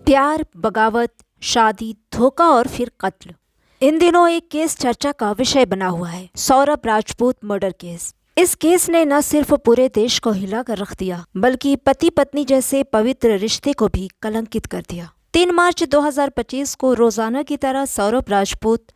प्यार, बगावत, शादी, धोखा और फिर कत्ल। इन दिनों एक केस चर्चा का विषय बना हुआ है, सौरभ राजपूत मर्डर केस। इस केस ने न सिर्फ पूरे देश को हिला कर रख दिया, बल्कि पति पत्नी जैसे पवित्र रिश्ते को भी कलंकित कर दिया। 3 मार्च 2025 को रोजाना की तरह सौरभ राजपूत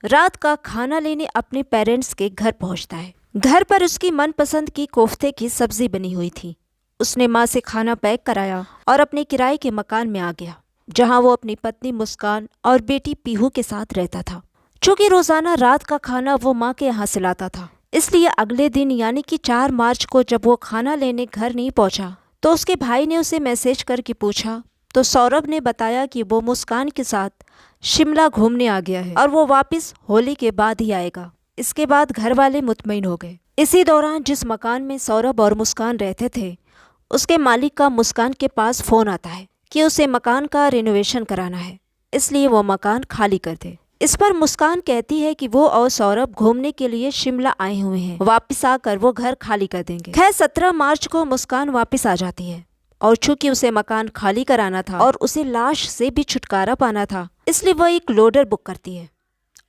रात का खाना लेने अपने पेरेंट्स के घर पहुंचता है। घर पर उसकी मनपसंद की कोफ्ते की सब्जी बनी हुई थी। उसने माँ से खाना पैक कराया और अपने किराए के मकान में आ गया, जहां वो अपनी पत्नी मुस्कान और बेटी पीहू के साथ रहता था। चूंकि रोजाना रात का खाना वो माँ के यहाँ से लाता था, इसलिए अगले दिन यानी कि 4 मार्च को जब वो खाना लेने घर नहीं पहुंचा तो उसके भाई ने उसे मैसेज करके पूछा, तो सौरभ ने बताया कि वो मुस्कान के साथ शिमला घूमने आ गया है और वो वापस होली के बाद ही आएगा। इसके बाद घर वाले मुतमईन हो गए। इसी दौरान जिस मकान में सौरभ और मुस्कान रहते थे, उसके मालिक का मुस्कान के पास फोन आता है कि उसे मकान का रिनोवेशन कराना है, इसलिए वो मकान खाली कर दे। इस पर मुस्कान कहती है कि वो और सौरभ घूमने के लिए शिमला आए हुए हैं, वापस आकर वो घर खाली कर देंगे। खैर 17 मार्च को मुस्कान वापस आ जाती है और चूंकि उसे मकान खाली कराना था और उसे लाश से भी छुटकारा पाना था, इसलिए वो एक लोडर बुक करती है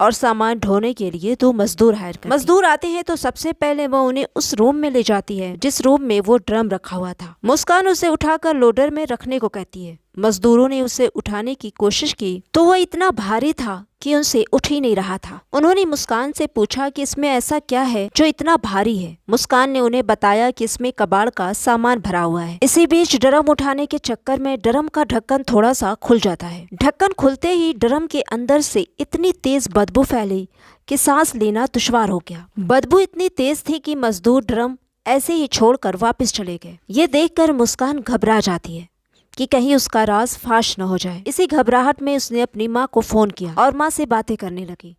और सामान ढोने के लिए 2 मजदूर हायर करती है। मजदूर आते हैं तो सबसे पहले वो उन्हें उस रूम में ले जाती है जिस रूम में वो ड्रम रखा हुआ था। मुस्कान उसे उठाकर लोडर में रखने को कहती है। मजदूरों ने उसे उठाने की कोशिश की तो वो इतना भारी था कि उनसे उठ ही नहीं रहा था। उन्होंने मुस्कान से पूछा कि इसमें ऐसा क्या है जो इतना भारी है। मुस्कान ने उन्हें बताया कि इसमें कबाड़ का सामान भरा हुआ है। इसी बीच ड्रम उठाने के चक्कर में ड्रम का ढक्कन थोड़ा सा खुल जाता है। ढक्कन खुलते ही ड्रम के अंदर से इतनी तेज बदबू फैली कि सांस लेना दुश्वार हो गया। बदबू इतनी तेज थी कि मजदूर ड्रम ऐसे ही छोड़कर वापस चले गए। ये देखकर मुस्कान घबरा जाती है कि कहीं उसका राज फाश न हो जाए। इसी घबराहट में उसने अपनी माँ को फोन किया और माँ से बातें करने लगी।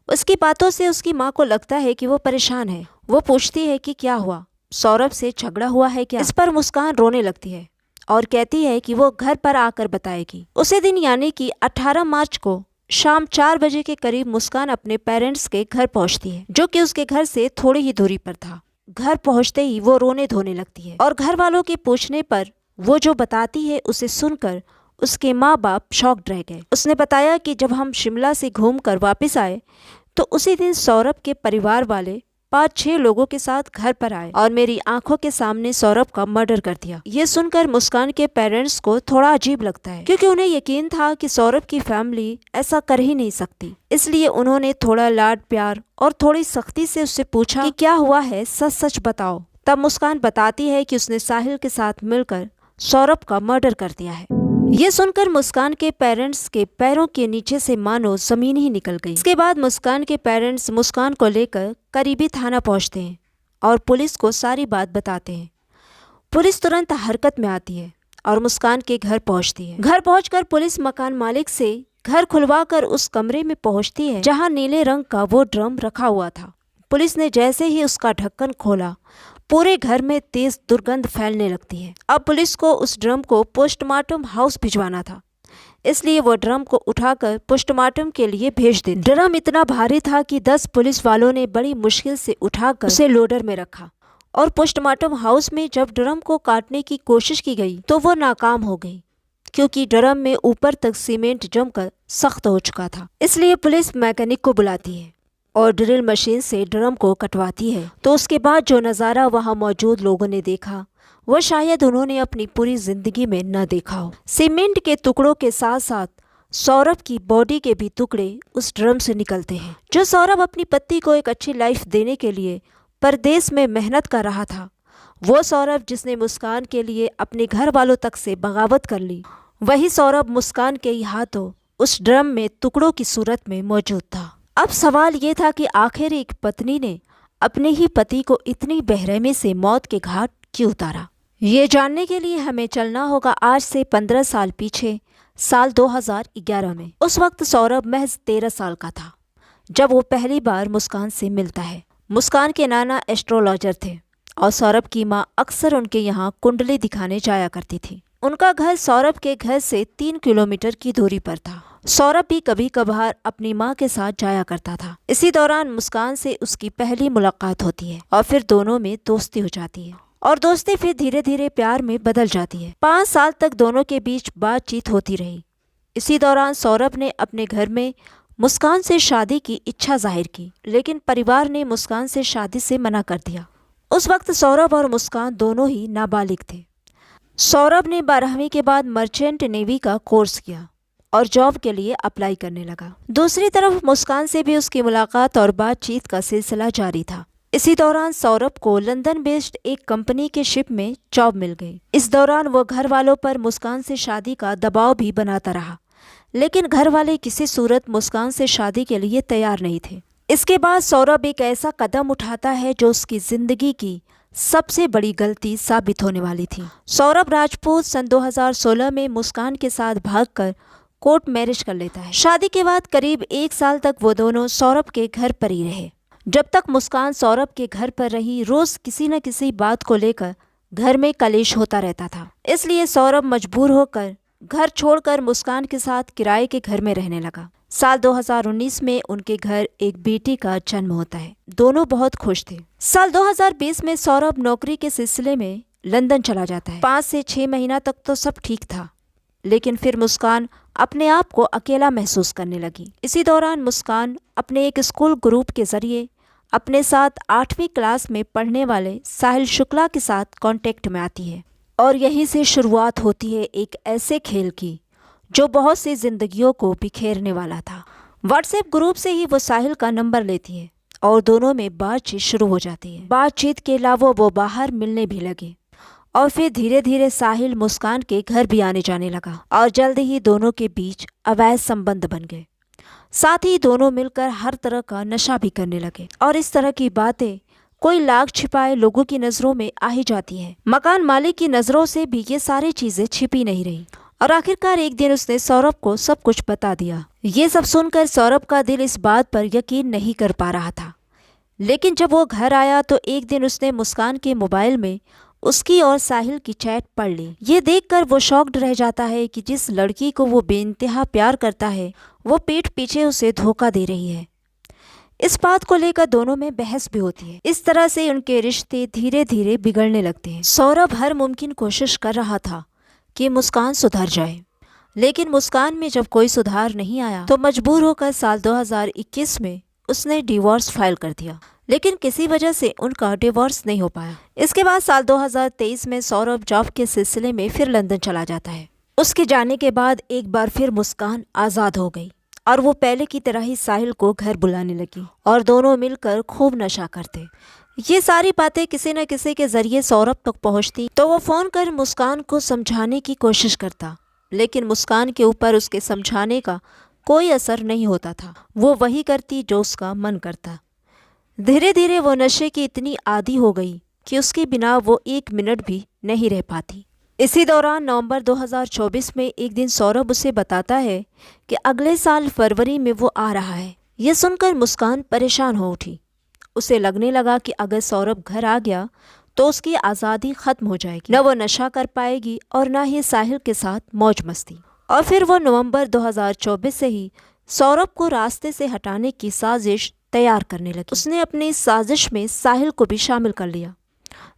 उसकी बातों से उसकी माँ को लगता है कि वो परेशान है। वो पूछती है कि क्या हुआ, सौरभ से झगड़ा हुआ है क्या। इस पर मुस्कान रोने लगती है और कहती है कि वो घर पर आकर बताएगी। उसी दिन यानी कि 18 मार्च को शाम 4 बजे के करीब मुस्कान अपने पेरेंट्स के घर पहुंचती है, जो कि उसके घर से थोड़ी ही दूरी पर था। घर पहुंचते ही वो रोने धोने लगती है और घर वालों के पूछने पर वो जो बताती है उसे सुनकर उसके माँ बाप शॉक्ड रह गए। उसने बताया कि जब हम शिमला से घूमकर वापस आए तो उसी दिन सौरभ के परिवार वाले 5-6 लोगों के साथ घर पर आए और मेरी आंखों के सामने सौरभ का मर्डर कर दिया। ये सुनकर मुस्कान के पेरेंट्स को थोड़ा अजीब लगता है, क्योंकि उन्हें यकीन था कि सौरभ की फैमिली ऐसा कर ही नहीं सकती। इसलिए उन्होंने थोड़ा लाड प्यार और थोड़ी सख्ती से उससे पूछा कि क्या हुआ है, सच सच बताओ। तब मुस्कान बताती है कि उसने साहिल के साथ मिलकर सौरभ का मर्डर कर दिया है। ये सुनकर मुस्कान के पेरेंट्स के पैरों के नीचे से मानो जमीन ही निकल गई। इसके बाद मुस्कान के पेरेंट्स मुस्कान को लेकर करीबी थाना पहुंचते हैं और पुलिस को सारी बात बताते हैं। पुलिस तुरंत हरकत में आती है और मुस्कान के घर पहुंचती है। घर पहुंचकर पुलिस मकान मालिक से घर खुलवाकर उस कमरे में पहुंचती है जहां नीले रंग का वो ड्रम रखा हुआ था। पुलिस ने जैसे ही उसका ढक्कन खोला, पूरे घर में तेज दुर्गंध फैलने लगती है। अब पुलिस को उस ड्रम को पोस्टमार्टम हाउस भिजवाना था, इसलिए वो ड्रम को उठाकर पोस्टमार्टम के लिए भेज दे। ड्रम इतना भारी था कि 10 पुलिस वालों ने बड़ी मुश्किल से उठाकर उसे लोडर में रखा और पोस्टमार्टम हाउस में जब ड्रम को काटने की कोशिश की गई तो वो नाकाम हो गई, क्योंकि ड्रम में ऊपर तक सीमेंट जमकर सख्त हो चुका था। इसलिए पुलिस मैकेनिक को बुलाती है और ड्रिल मशीन से ड्रम को कटवाती है। तो उसके बाद जो नज़ारा वहां मौजूद लोगों ने देखा वो शायद उन्होंने अपनी पूरी जिंदगी में न देखा हो। सीमेंट के टुकड़ों के साथ साथ सौरभ की बॉडी के भी टुकड़े उस ड्रम से निकलते हैं। जो सौरभ अपनी पत्नी को एक अच्छी लाइफ देने के लिए परदेश में मेहनत कर रहा था, वो सौरभ जिसने मुस्कान के लिए अपने घर वालों तक से बगावत कर ली, वही सौरभ मुस्कान के ही हाथों उस ड्रम में टुकड़ों की सूरत में मौजूद था। अब सवाल ये था कि आखिर एक पत्नी ने अपने ही पति को इतनी बेरहमी से मौत के घाट क्यों उतारा। ये जानने के लिए हमें चलना होगा आज से 15 साल पीछे, साल 2011 में। उस वक्त सौरभ महज 13 साल का था जब वो पहली बार मुस्कान से मिलता है। मुस्कान के नाना एस्ट्रोलॉजर थे और सौरभ की माँ अक्सर उनके यहाँ कुंडली दिखाने जाया करती थी। उनका घर सौरभ के घर से 3 किलोमीटर की दूरी पर था। सौरभ भी कभी कभार अपनी माँ के साथ जाया करता था। इसी दौरान मुस्कान से उसकी पहली मुलाकात होती है और फिर दोनों में दोस्ती हो जाती है। और दोस्ती फिर धीरे धीरे प्यार में बदल जाती है। 5 साल तक दोनों के बीच बातचीत होती रही। इसी दौरान सौरभ ने अपने घर में मुस्कान से शादी की इच्छा जाहिर की, लेकिन परिवार ने मुस्कान से शादी से मना कर दिया। उस वक्त सौरभ और मुस्कान दोनों ही नाबालिग थे। सौरभ ने 12वीं के बाद मर्चेंट नेवी का कोर्स किया और जॉब के लिए अप्लाई करने लगा। दूसरी तरफ मुस्कान से भी उसकी मुलाकात और बातचीत का सिलसिला जारी था। इसी दौरान सौरभ को लंदन बेस्ड एक कंपनी के शिप में जॉब मिल गई। इस दौरान वो घर वालों पर मुस्कान से शादी का दबाव भी बनाता रहा, लेकिन घर वाले किसी सूरत मुस्कान से शादी के लिए तैयार नहीं थे। इसके बाद सौरभ एक ऐसा कदम उठाता है जो उसकी जिंदगी की सबसे बड़ी गलती साबित होने वाली थी। सौरभ राजपूत सन 2016 में मुस्कान के साथ भागकर कोर्ट मैरिज कर लेता है। शादी के बाद करीब 1 साल तक वो दोनों सौरभ के घर पर ही रहे। जब तक मुस्कान सौरभ के घर पर रही, रोज किसी न किसी बात को लेकर घर में कलेश होता रहता था। इसलिए सौरभ मजबूर होकर घर छोड़कर मुस्कान के साथ किराए के घर में रहने लगा। साल 2019 में उनके घर एक बेटी का जन्म होता है। दोनों बहुत खुश थे। साल 2020 में सौरभ नौकरी के सिलसिले में लंदन चला जाता है। 5 से 6 महीना तक तो सब ठीक था, लेकिन फिर मुस्कान अपने आप को अकेला महसूस करने लगी। इसी दौरान मुस्कान अपने एक स्कूल ग्रुप के जरिए अपने साथ 8वीं क्लास में पढ़ने वाले साहिल शुक्ला के साथ कांटेक्ट में आती है और यहीं से शुरुआत होती है एक ऐसे खेल की जो बहुत सी जिंदगियों को बिखेरने वाला था। व्हाट्सएप ग्रुप से ही वो साहिल का नंबर लेती है और दोनों में बातचीत शुरू हो जाती है। बातचीत के अलावा वो बाहर मिलने भी लगे और फिर धीरे धीरे साहिल मुस्कान के घर भी आने जाने लगा और जल्द ही दोनों के बीच अवैध संबंध बन गए। साथ ही दोनों मिलकर हर तरह का नशा भी करने लगे और इस तरह की बातें कोई लाख छिपाए लोगों की नजरों में आ ही जाती है। मकान मालिक की नजरों से भी ये सारी चीजें छिपी नहीं रही और आखिरकार एक दिन उसने सौरभ को सब कुछ बता दिया। ये सब सुनकर सौरभ का दिल इस बात पर यकीन नहीं कर पा रहा था, लेकिन जब वो घर आया तो एक दिन उसने मुस्कान के मोबाइल में उसकी और साहिल की चैट पढ़ ली। ये देखकर वो शॉक्ड रह जाता है कि जिस लड़की को वो बेइंतहा प्यार करता है वो पीठ पीछे उसे धोखा दे रही है। इस बात को लेकर दोनों में बहस भी होती है। इस तरह से उनके रिश्ते धीरे धीरे बिगड़ने लगते हैं। सौरभ हर मुमकिन कोशिश कर रहा था कि मुस्कान सुधर जाए, लेकिन मुस्कान में जब कोई सुधार नहीं आया तो मजबूर होकर साल 2021 में उसने डिवोर्स फाइल कर दिया, लेकिन किसी वजह से उनका डिवोर्स नहीं हो पाया। इसके बाद साल 2023 में सौरभ जॉब के सिलसिले में फिर लंदन चला जाता है। उसके जाने के बाद एक बार फिर मुस्कान आज़ाद हो गई और वो पहले की तरह ही साहिल को घर बुलाने लगी और दोनों मिलकर खूब नशा करते। ये सारी बातें किसी न किसी के जरिए सौरभ तक पहुंचती तो वो फोन कर मुस्कान को समझाने की कोशिश करता, लेकिन मुस्कान के ऊपर उसके समझाने का कोई असर नहीं होता था। वो वही करती जो उसका मन करता। धीरे धीरे वो नशे की इतनी आदी हो गई कि उसके बिना वो 1 मिनट भी नहीं रह पाती। इसी दौरान नवंबर 2024 में एक दिन सौरभ उसे बताता है कि अगले साल फरवरी में वो आ रहा है। ये सुनकर मुस्कान परेशान हो उठी। उसे लगने लगा कि अगर सौरभ घर आ गया तो उसकी आज़ादी खत्म हो जाएगी, न वो नशा कर पाएगी और न ही साहिल के साथ मौज मस्ती। और फिर वो नवंबर 2024 से ही सौरभ को रास्ते से हटाने की साजिश तैयार करने लगी। उसने अपनी साजिश में साहिल को भी शामिल कर लिया,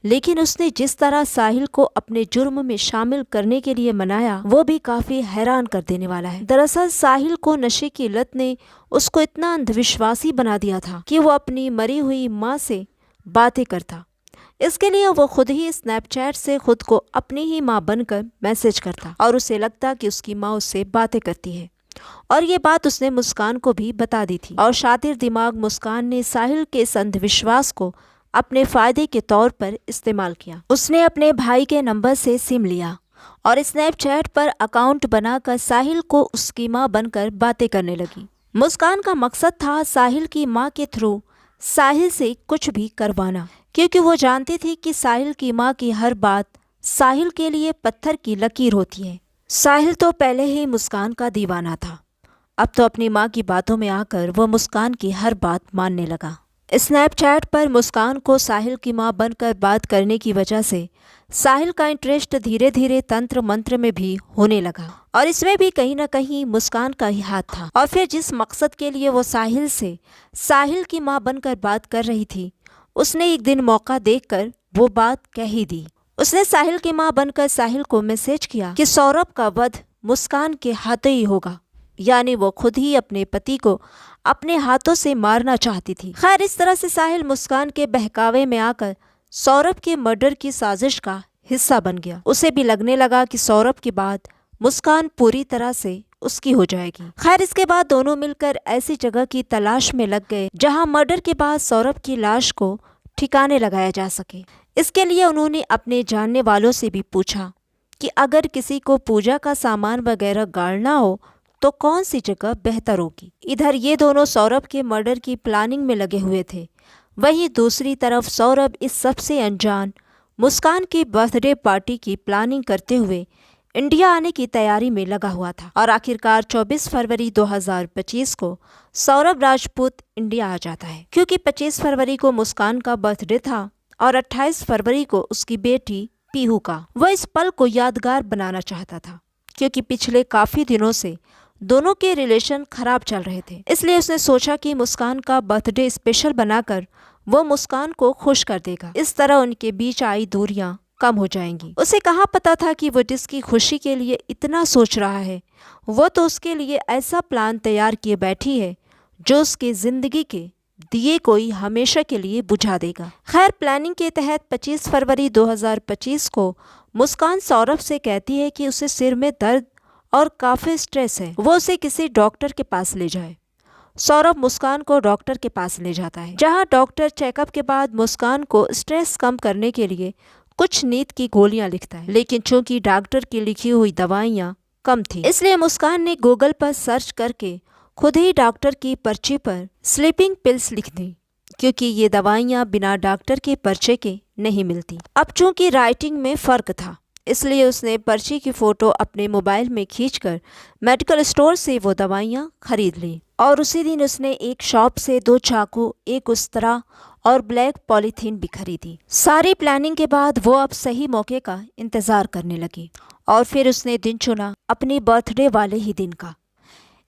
लेकिन उसने जिस तरह साहिल को अपने जुर्म में शामिल करने के लिए मनाया वो भी काफी हैरान कर देने वाला है। दरअसल साहिल को नशे की लत ने उसको इतना अंधविश्वासी बना दिया था कि वो अपनी मरी हुई माँ से बातें करता। इसके लिए वो खुद ही स्नैपचैट से खुद को अपनी ही माँ बनकर मैसेज करता और उसे लगता कि उसकी माँ उससे बातें करती है। और ये बात उसने मुस्कान को भी बता दी थी और शातिर दिमाग मुस्कान ने साहिल के इस अंधविश्वास को अपने फायदे के तौर पर इस्तेमाल किया। उसने अपने भाई के नंबर से सिम लिया और स्नैपचैट पर अकाउंट बनाकर साहिल को उसकी माँ बनकर बातें करने लगी। मुस्कान का मकसद था साहिल की माँ के थ्रू साहिल से कुछ भी करवाना, क्योंकि वो जानती थी कि साहिल की माँ की हर बात साहिल के लिए पत्थर की लकीर होती है। साहिल तो पहले ही मुस्कान का दीवाना था, अब तो अपनी माँ की बातों में आकर वो मुस्कान की हर बात मानने लगा। स्नैपचैट पर मुस्कान को साहिल की माँ बनकर बात करने की वजह से साहिल का इंटरेस्ट धीरे धीरे तंत्र मंत्र में भी होने लगा और इसमें भी कहीं न कहीं मुस्कान का ही हाथ था। और फिर जिस मकसद के लिए वो साहिल से साहिल की माँ बनकर बात कर रही थी, उसने एक दिन मौका देखकर वो बात कह ही दी। उसने साहिल की मां बनकर साहिल को मैसेज किया कि सौरभ का वध मुस्कान के हाथों ही होगा, यानी वो खुद ही अपने पति को अपने हाथों से मारना चाहती थी। खैर, इस तरह से साहिल मुस्कान के बहकावे में आकर सौरभ के मर्डर की साजिश का हिस्सा बन गया। उसे भी लगने लगा कि सौरभ के बाद मुस्कान पूरी तरह से उसकी हो जाएगी। खैर, इसके बाद दोनों मिलकर ऐसी जगह की तलाश में लग गए जहां मर्डर के बाद सौरभ की लाश को ठिकाने लगाया जा सके। इसके लिए उन्होंने अपने जानने वालों से भी पूछा कि अगर किसी को पूजा का सामान वगैरह गाड़ना हो तो कौन सी जगह बेहतर होगी। इधर ये दोनों सौरभ के मर्डर की प्लानिंग में लगे हुए थे, वहीं दूसरी तरफ सौरभ इस सबसे अनजान मुस्कान की बर्थडे पार्टी की प्लानिंग करते हुए इंडिया आने की तैयारी में लगा हुआ था। और आखिरकार 24 फरवरी 2025 को सौरभ राजपूत इंडिया आ जाता है, क्योंकि 25 फरवरी को मुस्कान का बर्थडे था और 28 फरवरी को उसकी बेटी पीहू का। वह इस पल को यादगार बनाना चाहता था, क्योंकि पिछले काफी दिनों से दोनों के रिलेशन खराब चल रहे थे। इसलिए उसने सोचा कि मुस्कान का बर्थडे स्पेशल बनाकर वो मुस्कान को खुश कर देगा। इस तरह उनके बीच आई दूरियां कम हो जाएंगी। उसे कहाँ पता था कि वो जिसकी खुशी के लिए इतना सोच रहा है, वो तो उसके लिए ऐसा प्लान तैयार किए बैठी है जो उसकी जिंदगी के दिए कोई हमेशा के लिए बुझा देगा। खैर, प्लानिंग के तहत 25 फरवरी 2025 को मुस्कान सौरभ से कहती है कि उसे सिर में दर्द और काफी स्ट्रेस है, वो उसे किसी डॉक्टर के पास ले जाए। सौरभ मुस्कान को डॉक्टर के पास ले जाता है, जहां डॉक्टर चेकअप के बाद मुस्कान को स्ट्रेस कम करने के लिए कुछ नींद की गोलियां लिखता है। लेकिन चूंकि डॉक्टर की लिखी हुई दवाइयां कम थी, इसलिए मुस्कान ने गूगल पर सर्च करके खुद ही डॉक्टर की पर्ची पर स्लीपिंग पिल्स लिख दी, क्योंकि ये दवाइयां बिना डॉक्टर के पर्चे के नहीं मिलती। अब चूंकि राइटिंग में फर्क था, इसलिए उसने पर्ची की फोटो अपने मोबाइल में खींचकर मेडिकल स्टोर से वो दवाइयां खरीद ली। और उसी दिन उसने एक शॉप से 2 चाकू, एक उस्तरा और ब्लैक पॉलीथीन भी खरीदी। सारी प्लानिंग के बाद वो अब सही मौके का इंतजार करने लगी और फिर उसने दिन चुना अपनी बर्थडे वाले ही दिन का।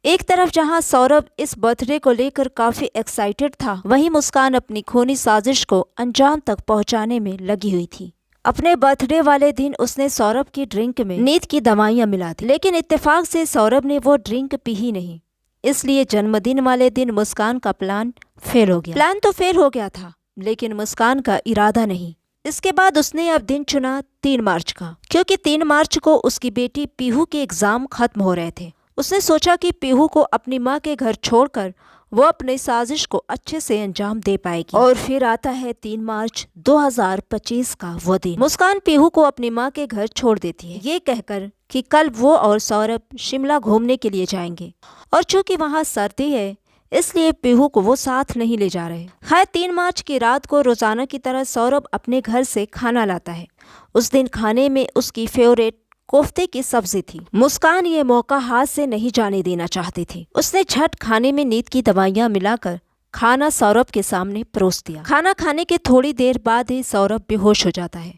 एक तरफ जहां सौरभ इस बर्थडे को लेकर काफी एक्साइटेड था, वहीं मुस्कान अपनी खूनी साजिश को अंजाम तक पहुंचाने में लगी हुई थी। अपने बर्थडे वाले दिन उसने सौरभ की ड्रिंक में नींद की दवाइयां मिला दी, लेकिन इत्तेफाक से सौरभ ने वो ड्रिंक पी ही नहीं। इसलिए जन्मदिन वाले दिन मुस्कान का प्लान फेल हो गया। प्लान तो फेल हो गया था, लेकिन मुस्कान का इरादा नहीं। इसके बाद उसने अब दिन चुना 3 मार्च का, क्योंकि 3 मार्च को उसकी बेटी पीहू के एग्जाम खत्म हो रहे थे। उसने सोचा कि पीहू को अपनी माँ के घर छोड़कर वो अपनी साजिश को अच्छे से अंजाम दे पाएगी। और फिर आता है 3 मार्च 2025 का वो दिन। मुस्कान पीहू को अपनी माँ के घर छोड़ देती है, ये कहकर कि कल वो और सौरभ शिमला घूमने के लिए जाएंगे, और चूंकि वहाँ सर्दी है इसलिए पीहू को वो साथ नहीं ले जा रहे। खैर, 3 मार्च की रात को रोजाना की तरह सौरभ अपने घर से खाना लाता है। उस दिन खाने में उसकी फेवरेट कोफ्ते की सब्जी थी। मुस्कान ये मौका हाथ से नहीं जाने देना चाहती थी। उसने झट खाने में नींद की दवाइयां मिलाकर खाना सौरभ के सामने परोस दिया। खाना खाने के थोड़ी देर बाद ही सौरभ बेहोश हो जाता है।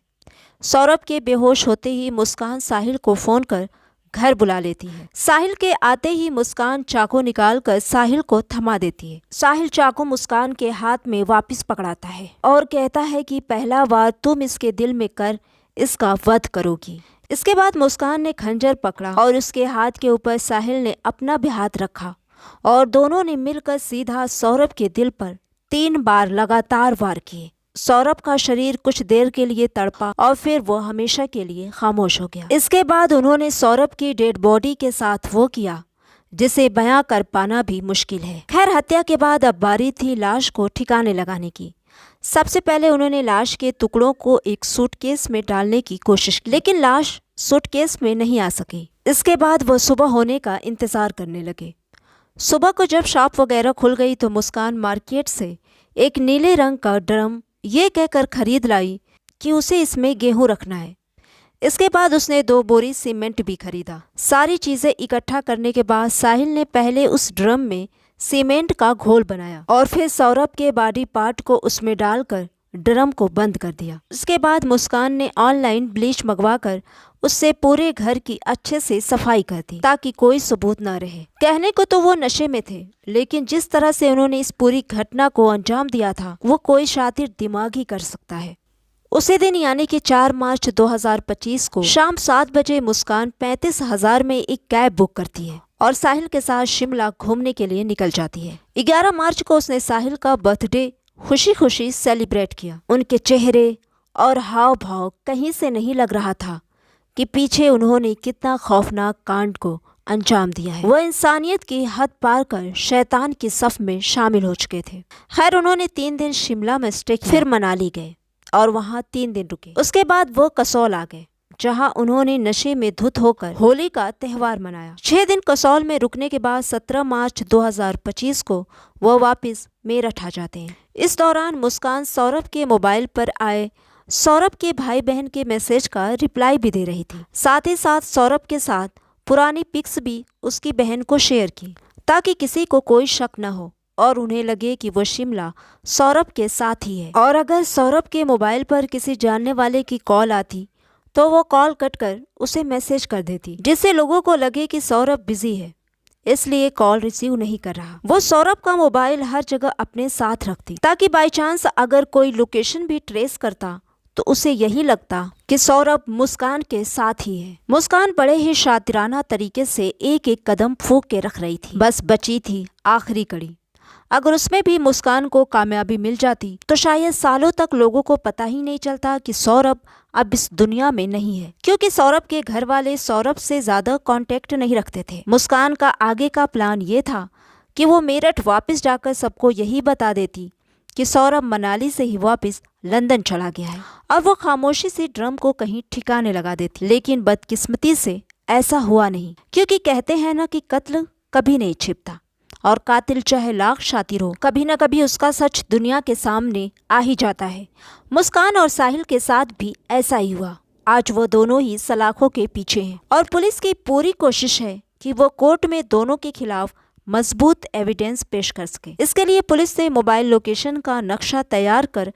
सौरभ के बेहोश होते ही मुस्कान साहिल को फोन कर घर बुला लेती है। साहिल के आते ही मुस्कान चाकू निकालकर साहिल को थमा देती है। साहिल चाकू मुस्कान के हाथ में वापस पकड़ाता है और कहता है कि पहला वार तुम इसके दिल में कर इसका वध करोगी। इसके बाद मुस्कान ने खंजर पकड़ा और उसके हाथ के ऊपर साहिल ने अपना भी हाथ रखा और दोनों ने मिलकर सीधा सौरभ के दिल पर 3 बार लगातार वार किए। सौरभ का शरीर कुछ देर के लिए तड़पा और फिर वो हमेशा के लिए खामोश हो गया। इसके बाद उन्होंने सौरभ की डेड बॉडी के साथ वो किया जिसे बयां कर पाना भी मुश्किल है। खैर, हत्या के बाद अब बारी थी लाश को ठिकाने लगाने की। सबसे पहले उन्होंने लाश के टुकड़ों को एक सूटकेस में डालने की कोशिश की, लेकिन लाश सूटकेस में नहीं आ सकी। इसके बाद वो सुबह होने का इंतजार करने लगे। सुबह को जब शॉप वगैरह खुल गई तो मुस्कान मार्केट से एक नीले रंग का ड्रम ये कहकर खरीद लाई कि उसे इसमें गेहूं रखना है। इसके बाद उसने 2 बोरी सीमेंट भी खरीदा। सारी चीजें इकट्ठा करने के बाद साहिल ने पहले उस ड्रम में सीमेंट का घोल बनाया और फिर सौरभ के बॉडी पार्ट को उसमें डालकर ड्रम को बंद कर दिया। उसके बाद मुस्कान ने ऑनलाइन ब्लीच मंगवाकर उससे पूरे घर की अच्छे से सफाई कर दी ताकि कोई सबूत न रहे। कहने को तो वो नशे में थे, लेकिन जिस तरह से उन्होंने इस पूरी घटना को अंजाम दिया था वो कोई शातिर दिमाग ही कर सकता है। उसी दिन यानी कि 4 मार्च 2025 को शाम 7 बजे मुस्कान 35,000 में एक कैब बुक करती है और साहिल के साथ शिमला घूमने के लिए निकल जाती है। 11 मार्च को उसने साहिल का बर्थडे खुशी खुशी सेलिब्रेट किया। उनके चेहरे और हाव भाव कहीं से नहीं लग रहा था कि पीछे उन्होंने कितना खौफनाक कांड को अंजाम दिया है। वह इंसानियत की हद पार कर शैतान की सफ में शामिल हो चुके थे। खैर उन्होंने 3 दिन शिमला में स्टे किया, फिर मनाली गए और वहाँ 3 दिन रुके। उसके बाद वो कसौल आ गए, जहाँ उन्होंने नशे में धुत होकर होली का त्योहार मनाया। 6 दिन कसौल में रुकने के बाद 17 मार्च 2025 को वो वापस मेरठ आ जाते हैं। इस दौरान मुस्कान सौरभ के मोबाइल पर आए सौरभ के भाई बहन के मैसेज का रिप्लाई भी दे रही थी। साथ ही साथ सौरभ के साथ पुरानी पिक्स भी उसकी बहन को शेयर की, ताकि किसी को कोई शक न हो और उन्हें लगे कि वो शिमला सौरभ के साथ ही है। और अगर सौरभ के मोबाइल पर किसी जानने वाले की कॉल आती तो वो कॉल कट कर उसे मैसेज कर देती, जिससे लोगों को लगे कि सौरभ बिजी है, इसलिए कॉल रिसीव नहीं कर रहा। वो सौरभ का मोबाइल हर जगह अपने साथ रखती, ताकि बाई चांस अगर कोई लोकेशन भी ट्रेस करता तो उसे यही लगता कि सौरभ मुस्कान के साथ ही है। मुस्कान बड़े ही शातिराना तरीके से एक एक कदम फूंक के रख रही थी। बस बची थी आखिरी कड़ी। अगर उसमें भी मुस्कान को कामयाबी मिल जाती तो शायद सालों तक लोगों को पता ही नहीं चलता कि सौरभ अब इस दुनिया में नहीं है, क्योंकि सौरभ के घर वाले सौरभ से ज्यादा कांटेक्ट नहीं रखते थे। मुस्कान का आगे का प्लान ये था कि वो मेरठ वापस जाकर सबको यही बता देती कि सौरभ मनाली से ही वापस लंदन चला गया है, और वो खामोशी से ड्रम को कहीं ठिकाने लगा देती। लेकिन बदकिस्मती से ऐसा हुआ नहीं, क्योंकि कहते हैं ना कि कत्ल कभी नहीं छिपता, और कातिल चाहे लाख शातिर हो, कभी न कभी उसका सच दुनिया के सामने आ ही जाता है। मुस्कान और साहिल के साथ भी ऐसा ही हुआ। आज वो दोनों ही सलाखों के पीछे हैं और पुलिस की पूरी कोशिश है कि वो कोर्ट में दोनों के खिलाफ मजबूत एविडेंस पेश कर सके। इसके लिए पुलिस ने मोबाइल लोकेशन का नक्शा तैयार कर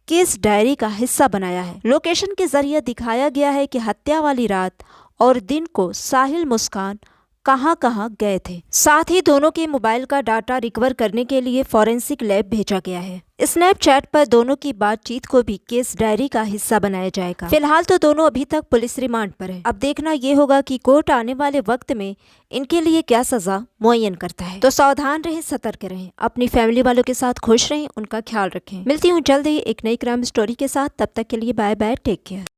केस डायरी का हिस्सा बनाया है। लोकेशन के जरिए दिखाया गया है कि हत्या वाली रात और दिन को साहिल मुस्कान कहां कहां गए थे। साथ ही दोनों के मोबाइल का डाटा रिकवर करने के लिए फॉरेंसिक लैब भेजा गया है। स्नैपचैट पर दोनों की बातचीत को भी केस डायरी का हिस्सा बनाया जाएगा। फिलहाल तो दोनों अभी तक पुलिस रिमांड पर है। अब देखना ये होगा कि कोर्ट आने वाले वक्त में इनके लिए क्या सजा मुअय्यन करता है। तो सावधान रहें, सतर्क रहें, अपनी फैमिली वालों के साथ खुश रहें, उनका ख्याल रखें। मिलती हूँ जल्द ही एक नई क्राइम स्टोरी के साथ। तब तक के लिए बाय बाय, टेक केयर।